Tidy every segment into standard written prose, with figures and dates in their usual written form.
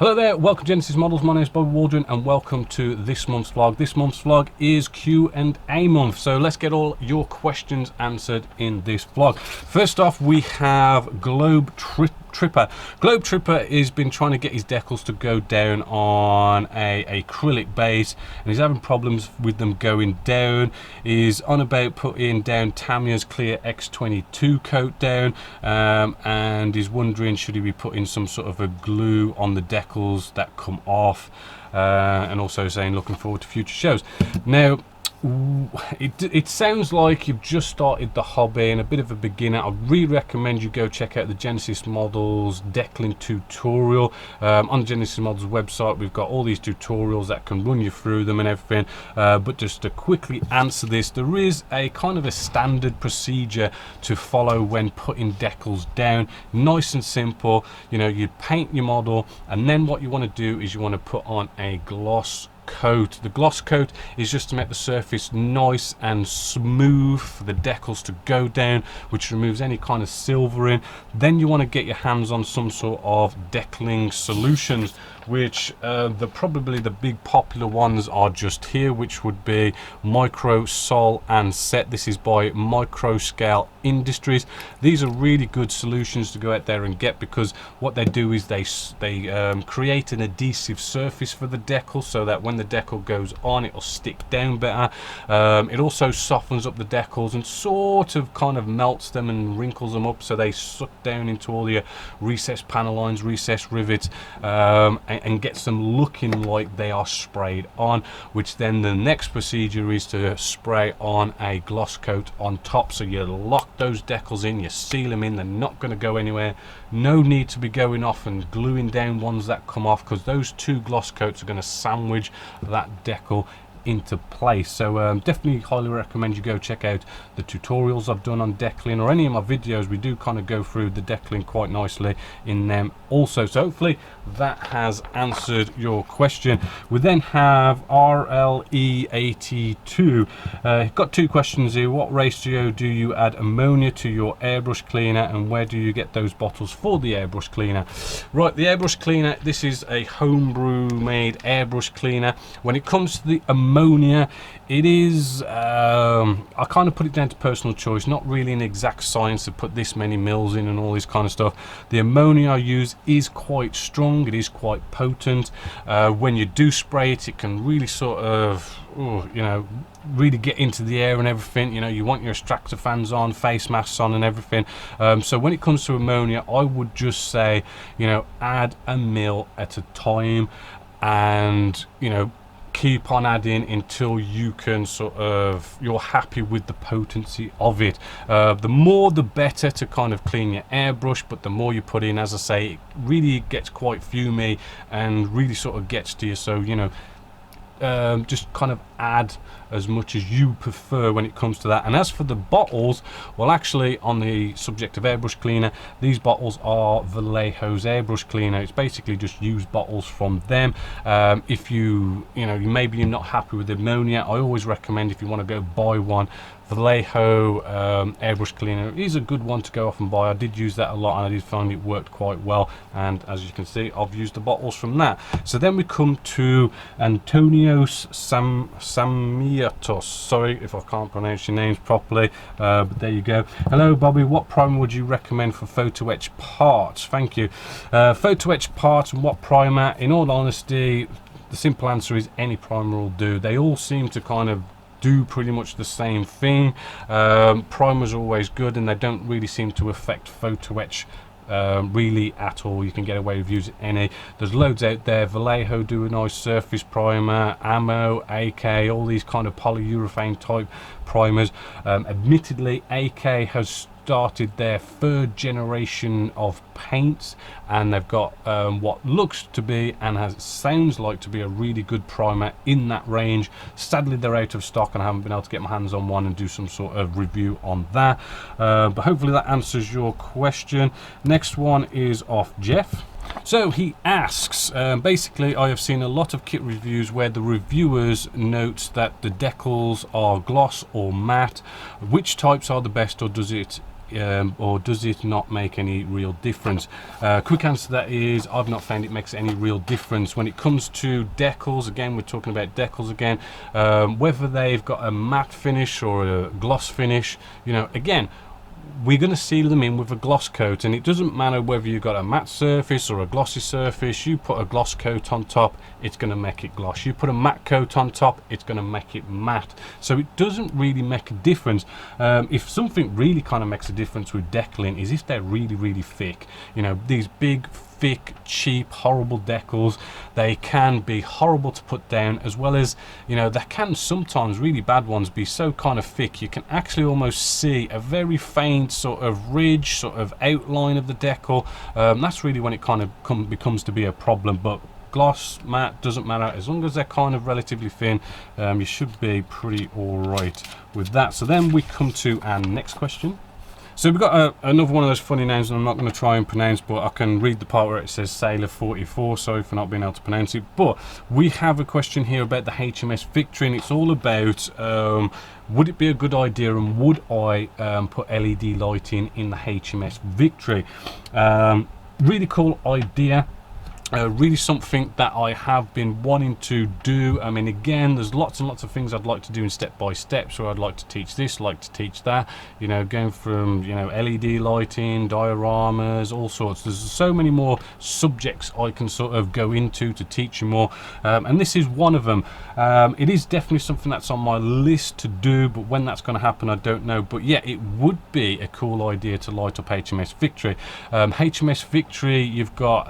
Hello there, welcome to Genessis Models. My name is Bobby Waldron and welcome to this month's vlog. This month's vlog is Q&A month, so let's get all your questions answered in this vlog. First off, we have Globe Tripper. Globe Tripper has been trying to get his decals to go down on a acrylic base, and he's having problems with them going down. He's on about putting down Tamiya's Clear X22 coat down, and he's wondering should he be putting some sort of a glue on the decals that come off, and also saying looking forward to future shows. Now, it sounds like you've just started the hobby and a bit of a beginner. I really recommend you go check out the Genessis Models decaling tutorial. On the Genessis Models website, we've got all these tutorials that can run you through them and everything. But just to quickly answer this, there is a kind of a standard procedure to follow when putting decals down. Nice and simple. You know, you paint your model, and then what you want to do is you want to put on a gloss coat. The gloss coat is just to make the surface nice and smooth for the decals to go down, which removes any kind of silvering. Then you want to get your hands on some sort of decaling solutions, which probably the big popular ones are just here, which would be Micro, Sol and Set. This is by Microscale Industries. These are really good solutions to go out there and get, because what they do is they create an adhesive surface for the decal, so that when the decal goes on, it'll stick down better. It also softens up the decals and sort of kind of melts them and wrinkles them up, so they suck down into all your recessed panel lines, recessed rivets, and gets them looking like they are sprayed on, which then the next procedure is to spray on a gloss coat on top. So you lock those decals in, you seal them in, they're not going to go anywhere. No need to be going off and gluing down ones that come off, because those two gloss coats are going to sandwich that decal into place. So definitely highly recommend you go check out the tutorials I've done on decaling, or any of my videos. We do kind of go through the decaling quite nicely in them also. So hopefully that has answered your question. We then have RLE82. Got two questions here. What ratio do you add ammonia to your airbrush cleaner, and where do you get those bottles for the airbrush cleaner? Right, the airbrush cleaner, this is a homebrew made airbrush cleaner. When it comes to the ammonia, it is I kind of put it down to personal choice, not really an exact science to put this many mils in and all this kind of stuff. The ammonia I use is quite strong, it is quite potent. When you do spray it, it can really sort of really get into the air and everything. You know, you want your extractor fans on, face masks on and everything. So when it comes to ammonia, I would just say, you know, add a mil at a time, and you know, keep on adding until you can you're happy with the potency of it. The more the better to kind of clean your airbrush, but the more you put in, as I say, it really gets quite fumy and really sort of gets to you. So you know, just kind of add as much as you prefer when it comes to that. And as for the bottles, well, actually, on the subject of airbrush cleaner, these bottles are Vallejo's airbrush cleaner. It's basically just used bottles from them. If maybe you're not happy with the ammonia, I always recommend, if you want to go buy one, Vallejo airbrush cleaner is a good one to go off and buy. I did use that a lot and I did find it worked quite well, and as you can see, I've used the bottles from that. So then we come to Antonios Samiatos. Sorry if I can't pronounce your names properly, but there you go. Hello Bobby, what primer would you recommend for photo etch parts? Thank you. Photo etch parts and what primer? In all honesty, the simple answer is any primer will do. They all seem to kind of do pretty much the same thing. Primers are always good, and they don't really seem to affect photo etch really at all. You can get away with using any. There's loads out there. Vallejo do a nice surface primer, Ammo, AK, all these kind of polyurethane type primers. Admittedly, AK has started their third generation of paints, and they've got what looks to be and sounds like to be a really good primer in that range. Sadly, they're out of stock and I haven't been able to get my hands on one and do some sort of review on that, but hopefully that answers your question. Next one is off Jeff. So he asks, basically I have seen a lot of kit reviews where the reviewers note that the decals are gloss or matte. Which types are the best, or does it or does it not make any real difference? Quick answer to that is I've not found it makes any real difference. When it comes to decals, again, we're talking about decals again, whether they've got a matte finish or a gloss finish, you know, again, we're going to seal them in with a gloss coat, and it doesn't matter whether you've got a matte surface or a glossy surface. You put a gloss coat on top, it's going to make it gloss. You put a matte coat on top, it's going to make it matte. So it doesn't really make a difference. If something really kind of makes a difference with decaling is if they're really, really thick. You know, these big, thick, cheap, horrible decals, they can be horrible to put down, as well as, you know, they can sometimes, really bad ones, be so kind of thick you can actually almost see a very faint sort of ridge, sort of outline of the decal. That's really when it kind of becomes to be a problem. But gloss, matte, doesn't matter, as long as they're kind of relatively thin, you should be pretty all right with that. So then we come to our next question. So we've got another one of those funny names, and I'm not going to try and pronounce, but I can read the part where it says Sailor 44, sorry for not being able to pronounce it. But we have a question here about the HMS Victory, and it's all about would it be a good idea, and would I put LED lighting in the HMS Victory? Really cool idea. Really something that I have been wanting to do. I mean, again, there's lots and lots of things I'd like to do in step by step. So I'd like to teach this, like to teach that, you know, going from, you know, LED lighting, dioramas, all sorts. There's so many more subjects I can sort of go into to teach you more, and this is one of them. It is definitely something that's on my list to do, but when that's going to happen, I don't know. But yeah, it would be a cool idea to light up HMS Victory. HMS Victory, you've got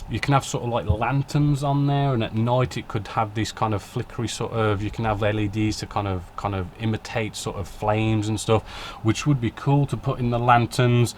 you can have sort of like lanterns on there, and at night it could have this kind of flickery sort of, you can have LEDs to kind of imitate sort of flames and stuff, which would be cool to put in the lanterns.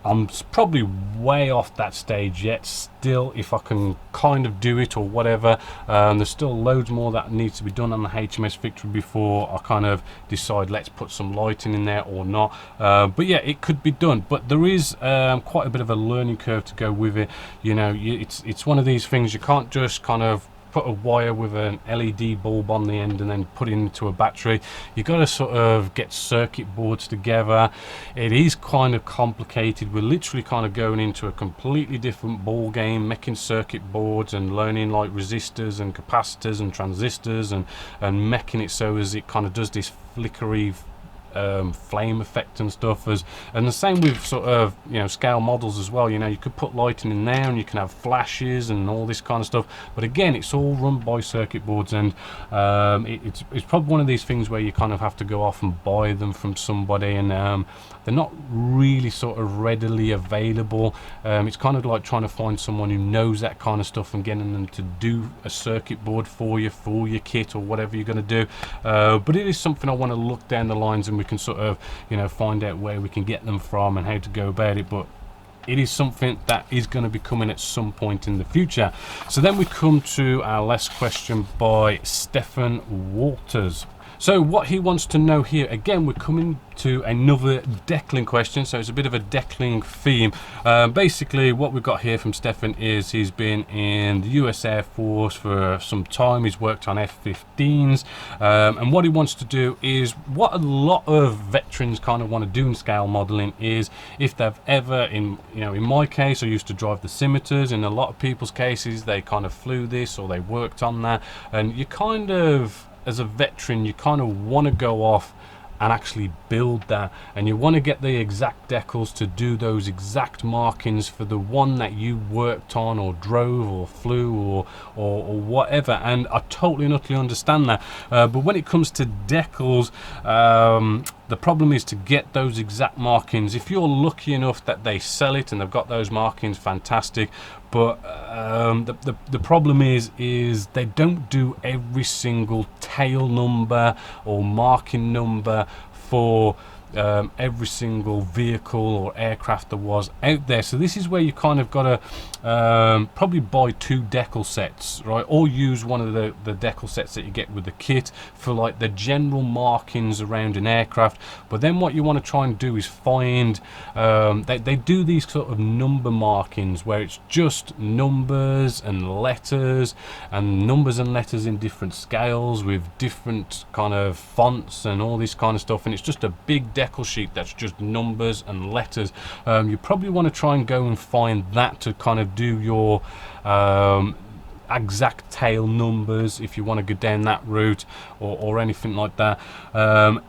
I'm probably way off that stage yet still, if I can kind of do it or whatever. There's still loads more that needs to be done on the HMS Victory before I kind of decide let's put some lighting in there or not. But yeah, it could be done, but there is quite a bit of a learning curve to go with it. You know, it's one of these things, you can't just kind of put a wire with an LED bulb on the end and then put it into a battery. You got to sort of get circuit boards together. It is kind of complicated. We're literally kind of going into a completely different ball game, making circuit boards and learning like resistors and capacitors and transistors, and making it so as it kind of does this flickery flame effect and stuff. And the same with sort of, you know, scale models as well. You know, you could put lighting in there and you can have flashes and all this kind of stuff, but again, it's all run by circuit boards, and it's probably one of these things where you kind of have to go off and buy them from somebody, and they're not really sort of readily available. It's kind of like trying to find someone who knows that kind of stuff and getting them to do a circuit board for you, for your kit or whatever you're going to do. But it is something I want to look down the lines, and we can sort of, you know, find out where we can get them from and how to go about it. But it is something that is going to be coming at some point in the future. So then we come to our last question by Stephen Walters. So what he wants to know here, again, we're coming to another decaling question, so it's a bit of a decaling theme. Basically what we've got here from Stefan is he's been in the US Air Force for some time. He's worked on F-15s, and what he wants to do is what a lot of veterans kind of want to do in scale modeling is, if they've ever, in my case, I used to drive the scimitars. In a lot of people's cases, they kind of flew this or they worked on that, and you kind of, as a veteran, you kind of want to go off and actually build that, and you want to get the exact decals to do those exact markings for the one that you worked on or drove or flew or whatever. And I totally and utterly understand that, but when it comes to decals, the problem is to get those exact markings. If you're lucky enough that they sell it and they've got those markings, fantastic. But the problem is they don't do every single tail number or marking number for every single vehicle or aircraft there was out there. So this is where you kind of got to probably buy 2 decal sets, right, or use one of the decal sets that you get with the kit for like the general markings around an aircraft. But then what you want to try and do is find they do these sort of number markings where it's just numbers and letters in different scales with different kind of fonts and all this kind of stuff, and it's just a big decal decal sheet that's just numbers and letters, you probably want to try and go and find that to kind of do your exact tail numbers if you want to go down that route, or anything like that.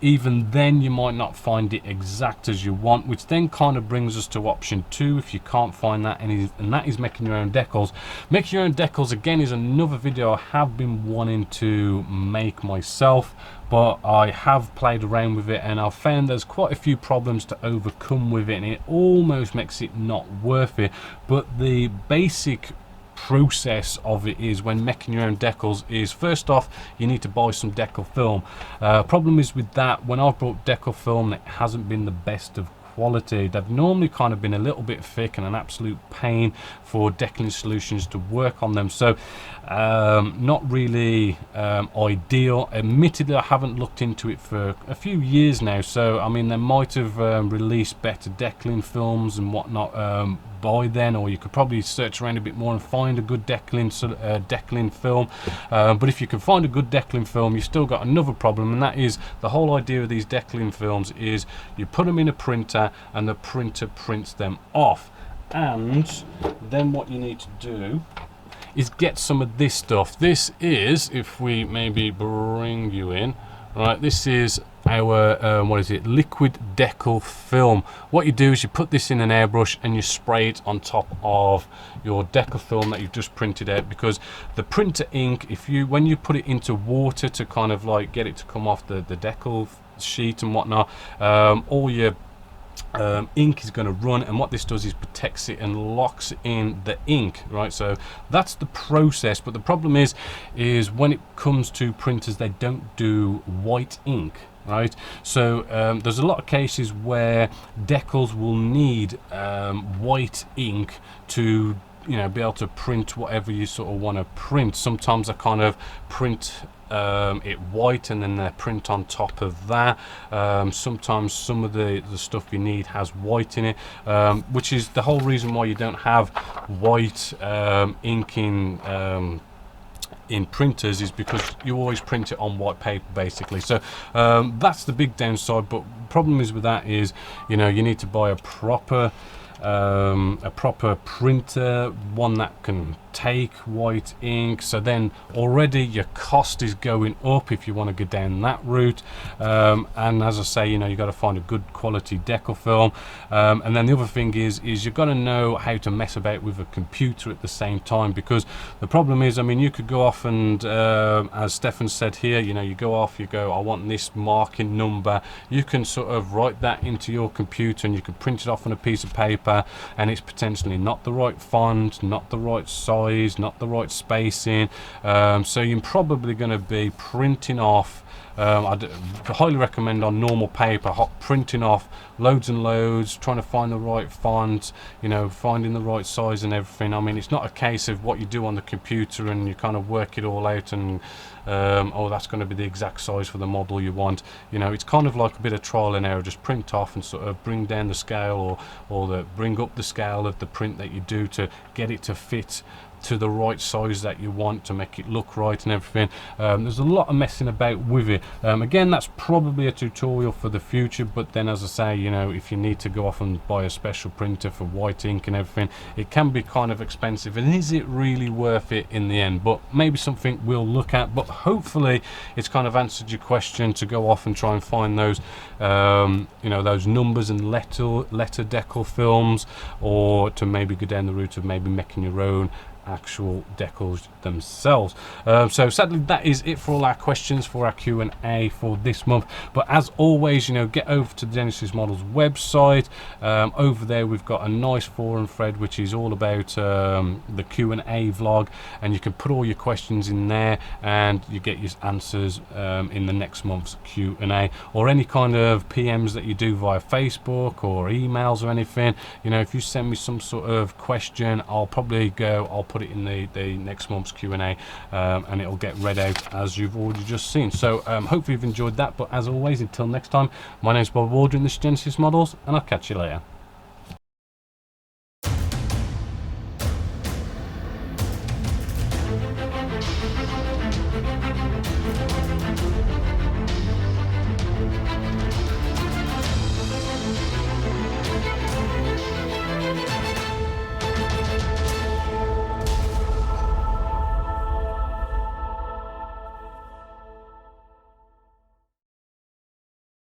Even then you might not find it exact as you want, which then kind of brings us to option 2 if you can't find that, and that is making your own decals. Making your own decals again is another video I have been wanting to make myself, but I have played around with it and I've found there's quite a few problems to overcome with it, and it almost makes it not worth it. But the basic process of it is, when making your own decals, is first off you need to buy some decal film. Problem is with that, when I've bought decal film, it hasn't been the best of quality. They've normally kind of been a little bit thick and an absolute pain for decaling solutions to work on them, so not really ideal. Admittedly, I haven't looked into it for a few years now, so I mean they might have released better decaling films and whatnot by then, or you could probably search around a bit more and find a good decaling film, but if you can find a good decaling film, you've still got another problem, and that is the whole idea of these decaling films is you put them in a printer and the printer prints them off, and then what you need to do is get some of this stuff. This is, if we maybe bring you in, right, this is our what is it, liquid decal film. What you do is you put this in an airbrush and you spray it on top of your decal film that you've just printed out, because the printer ink, when you put it into water to kind of like get it to come off the decal sheet and whatnot, all your ink is going to run, and what this does is protects it and locks in the ink, right? So that's the process. But the problem is when it comes to printers, they don't do white ink, right? So there's a lot of cases where decals will need white ink to, you know, be able to print whatever you sort of want to print. Sometimes I kind of print it white and then they print on top of that. Sometimes some of the stuff you need has white in it, which is the whole reason why you don't have white ink in printers, is because you always print it on white paper basically. So that's the big downside. But problem is with that is, you know, you need to buy a proper printer, one that can take white ink. So then already your cost is going up if you want to go down that route, and as I say, you know, you got to find a good quality decal film, and then the other thing is you've got to know how to mess about with a computer at the same time, because the problem is, I mean, you could go off and as Stefan said here, you know, you go off, you go, I want this marking number, you can sort of write that into your computer and you can print it off on a piece of paper, and it's potentially not the right font, not the right size, not the right spacing, so you're probably going to be printing off, I'd highly recommend on normal paper, printing off loads and loads, trying to find the right font, you know, finding the right size and everything. I mean, it's not a case of what you do on the computer and you kind of work it all out and oh, that's going to be the exact size for the model you want. You know, it's kind of like a bit of trial and error. Just print off and sort of bring down the scale, or bring up the scale of the print that you do to get it to fit to the right size that you want, to make it look right and everything. There's a lot of messing about with it. Again, that's probably a tutorial for the future, but then as I say, you know, if you need to go off and buy a special printer for white ink and everything, it can be kind of expensive, and is it really worth it in the end? But maybe something we'll look at. But hopefully it's kind of answered your question to go off and try and find those you know, those numbers and letter decal films, or to maybe go down the route of maybe making your own actual decals themselves. So sadly that is it for all our questions for our Q&A for this month. But as always, you know, get over to the Genessis Models website. Over there we've got a nice forum thread which is all about the Q&A vlog, and you can put all your questions in there and you get your answers in the next month's Q&A, or any kind of PMs that you do via Facebook or emails or anything. You know, if you send me some sort of question, I'll put it in the next month's Q&A, and it'll get read out as you've already just seen. So hopefully you've enjoyed that. But as always, until next time, my name's Bob Waldron, this is Genessis Models, and I'll catch you later.